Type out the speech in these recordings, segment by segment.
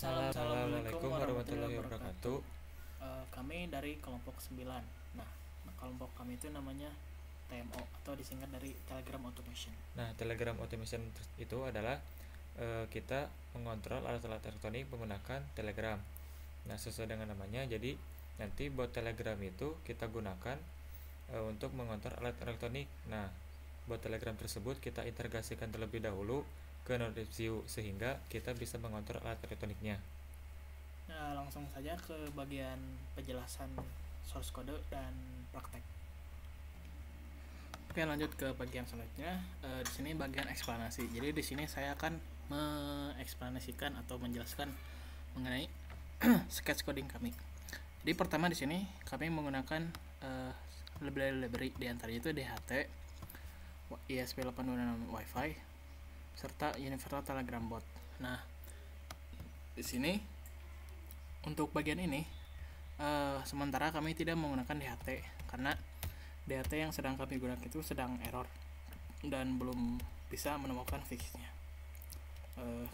Assalamualaikum warahmatullahi wabarakatuh. Kami dari kelompok 9. Nah, kelompok kami itu namanya TMO atau disingkat dari Telegram Automation. Nah, Telegram Automation itu adalah kita mengontrol alat-alat elektronik menggunakan Telegram. Nah, sesuai dengan namanya, jadi nanti bot Telegram itu kita gunakan untuk mengontrol alat elektronik. Nah, bot Telegram tersebut kita integrasikan terlebih dahulu ke NodeView sehingga kita bisa mengontrol alat elektroniknya. Nah, langsung saja ke bagian penjelasan source code dan praktek. Oke, lanjut ke bagian selanjutnya. Di sini bagian eksplanasi. Jadi di sini saya akan mengeksplanasikan atau menjelaskan mengenai sketch coding kami. Jadi pertama di sini kami menggunakan library di antaranya itu DHT, ESP8266 Wi-Fi, serta Universal Telegram Bot. Nah, di sini untuk bagian ini sementara kami tidak menggunakan DHT karena DHT yang sedang kami gunakan itu sedang error dan belum bisa menemukan fixnya.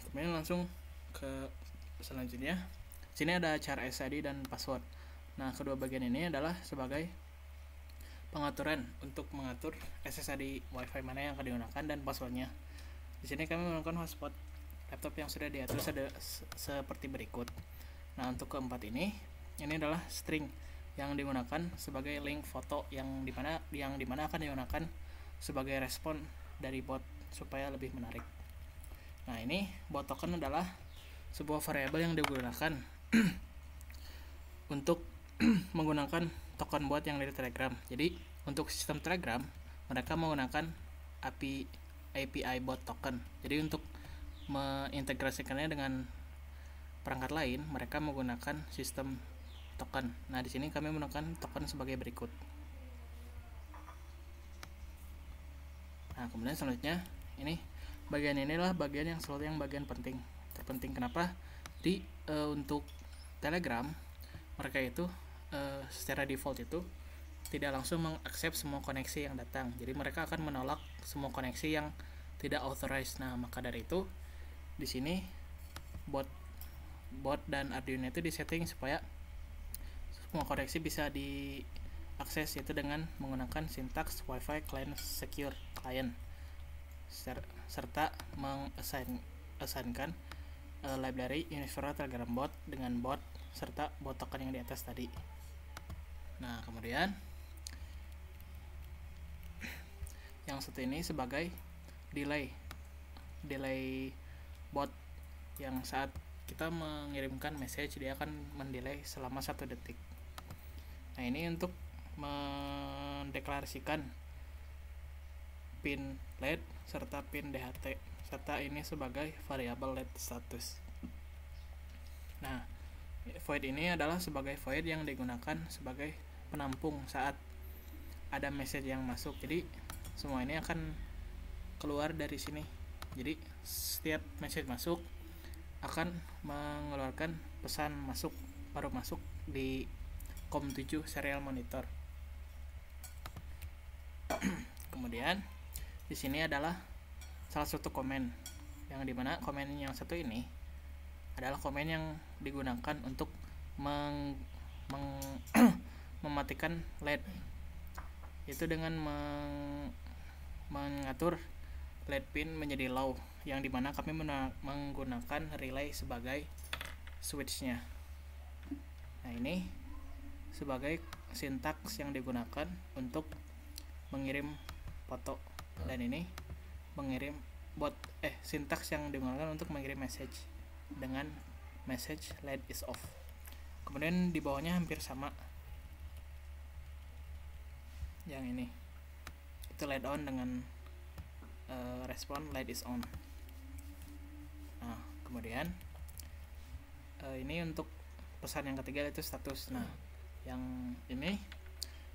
Kemudian langsung ke selanjutnya. Sini ada cara SSID dan password. Nah, kedua bagian ini adalah sebagai pengaturan untuk mengatur SSID Wi-Fi mana yang akan digunakan dan passwordnya. Di sini kami menggunakan hotspot laptop yang sudah diatur seperti berikut. Nah, untuk keempat ini adalah string yang digunakan sebagai link foto yang dimana akan digunakan sebagai respon dari bot supaya lebih menarik. Nah, ini bot token adalah sebuah variabel yang digunakan untuk menggunakan token bot yang dari Telegram. Jadi untuk sistem Telegram mereka menggunakan API bot token. Jadi untuk mengintegrasikannya dengan perangkat lain mereka menggunakan sistem token. Nah, di sini kami menggunakan token sebagai berikut. Nah, kemudian selanjutnya ini bagian ini adalah bagian yang bagian terpenting. Kenapa? Di untuk Telegram mereka itu secara default itu tidak langsung mengakses semua koneksi yang datang. Jadi mereka akan menolak semua koneksi yang tidak authorized. Nah, maka dari itu di sini bot dan Arduino itu disetting supaya semua koneksi bisa diakses, yaitu dengan menggunakan sintaks Wi-Fi Client Secure Client serta mengassignkan library Universal Telegram Bot dengan bot serta bot token yang di atas tadi. Nah, kemudian yang satu ini sebagai delay bot yang saat kita mengirimkan message dia akan mendelay selama 1 detik. Nah, ini untuk mendeklarasikan pin LED serta pin DHT serta ini sebagai variabel LED status. Nah, void ini adalah sebagai void yang digunakan sebagai penampung saat ada message yang masuk. Jadi semua ini akan keluar dari sini. Jadi setiap message masuk akan mengeluarkan pesan baru masuk di COM7 serial monitor. Kemudian di sini adalah salah satu komen yang dimana komen yang satu ini adalah komen yang digunakan untuk mematikan LED, itu dengan mengatur LED pin menjadi low, yang dimana kami menggunakan relay sebagai switchnya. Nah, ini sebagai sintaks yang digunakan untuk mengirim foto, dan ini mengirim sintaks yang digunakan untuk mengirim message dengan message LED is off. Kemudian di bawahnya hampir sama yang ini, itu LED on dengan respon LED is on. Nah, kemudian ini untuk pesan yang ketiga itu status. Nah, yang ini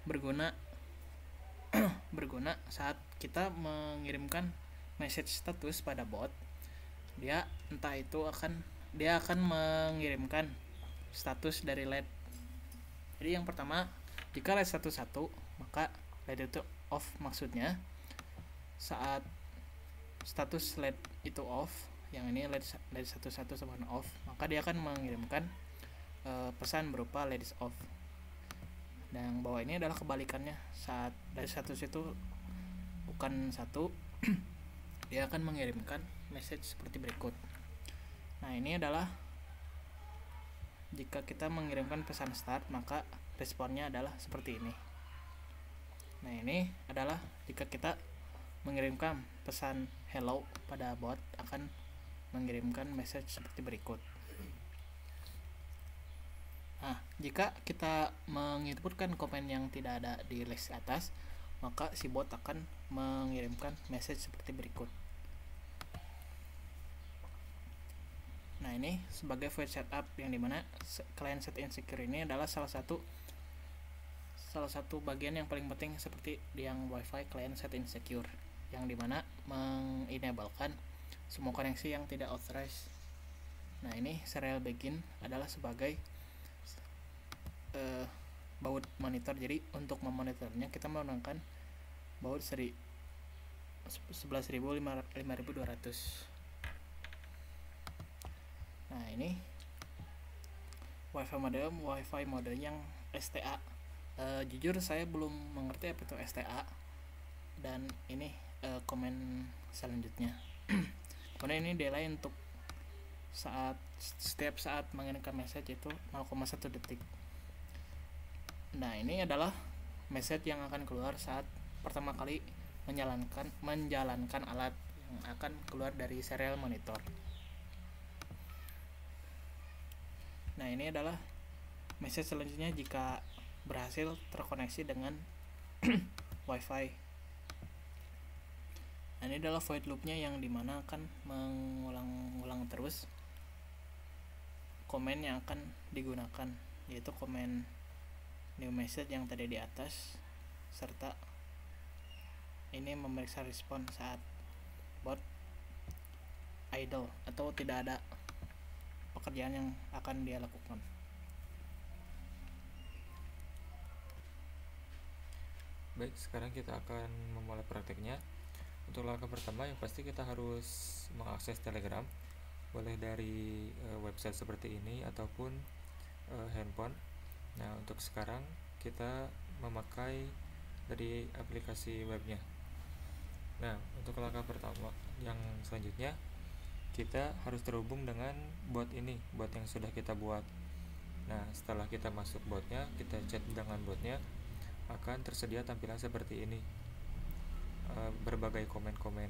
berguna saat kita mengirimkan message status pada bot, dia akan mengirimkan status dari LED. Jadi yang pertama, jika LED 1 maka LED itu off, maksudnya saat status LED itu off, yang ini LED 11 sama off, maka dia akan mengirimkan pesan berupa LED off. Dan yang bawah ini adalah kebalikannya, saat LED status itu bukan 1 dia akan mengirimkan message seperti berikut. Nah, ini adalah jika kita mengirimkan pesan start, maka responnya adalah seperti ini. Nah, ini adalah jika kita mengirimkan pesan hello pada bot, akan mengirimkan message seperti berikut. Nah, jika kita menginputkan komen yang tidak ada di list atas, maka si bot akan mengirimkan message seperti berikut. Nah, ini sebagai void setup, yang dimana client set insecure ini adalah salah satu bagian yang paling penting seperti yang wifi client set insecure, yang dimana mengenablekan semua koneksi yang tidak authorized. Nah, ini serial begin adalah sebagai baud monitor. Jadi untuk memonitornya kita menggunakan baud 11.5200. Nah, ini wifi mode yang STA. Jujur saya belum mengerti apa itu STA, dan ini komen selanjutnya. Kemudian ini delay untuk setiap saat mengirimkan message itu 0,1 detik. Nah, ini adalah message yang akan keluar saat pertama kali menjalankan alat yang akan keluar dari serial monitor. Nah, ini adalah message selanjutnya jika berhasil terkoneksi dengan wifi. Nah, ini adalah void loopnya, yang dimana akan mengulang-ulang terus komen yang akan digunakan, yaitu komen new message yang tadi di atas, serta ini memeriksa respon saat bot idle atau tidak ada pekerjaan yang akan dia lakukan. Baik, sekarang kita akan memulai prakteknya. Untuk langkah pertama, yang pasti kita harus mengakses Telegram, boleh dari website seperti ini ataupun handphone. Nah, untuk sekarang kita memakai dari aplikasi webnya. Nah, untuk langkah pertama yang selanjutnya, kita harus terhubung dengan bot ini, bot yang sudah kita buat. Nah, setelah kita masuk botnya, kita chat dengan botnya, akan tersedia tampilan seperti ini. Berbagai komen-komen,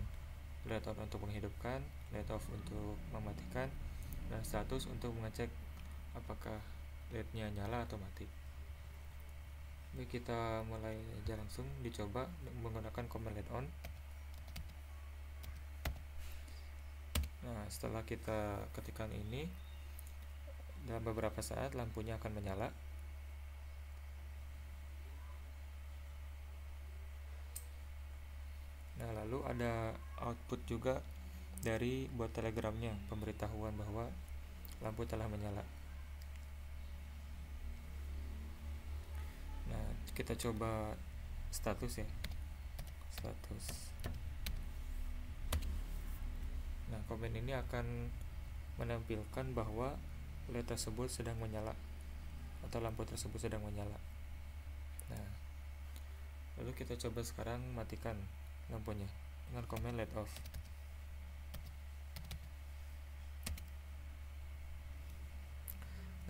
let on untuk menghidupkan, let off untuk mematikan, dan status untuk mengecek apakah LED-nya nyala atau mati. Baik, kita mulai aja langsung dicoba menggunakan komen let on. Nah, setelah kita ketikkan ini, dalam beberapa saat lampunya akan menyala. Nah, lalu ada output juga dari bot telegramnya, pemberitahuan bahwa lampu telah menyala. Nah, kita coba status ya, status. Nah, komen ini akan menampilkan bahwa LED tersebut sedang menyala atau lampu tersebut sedang menyala. Nah, lalu kita coba sekarang matikan lampunya dengan komen LED off.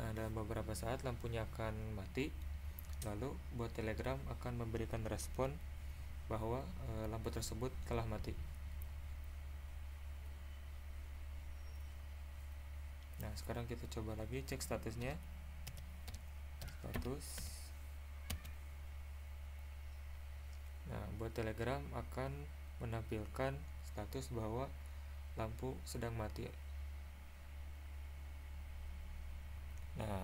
Nah, dalam beberapa saat lampunya akan mati. Lalu bot Telegram akan memberikan respon bahwa lampu tersebut telah mati. Nah, sekarang kita coba lagi cek statusnya. Status. Nah, bot Telegram akan menampilkan status bahwa lampu sedang mati. Nah,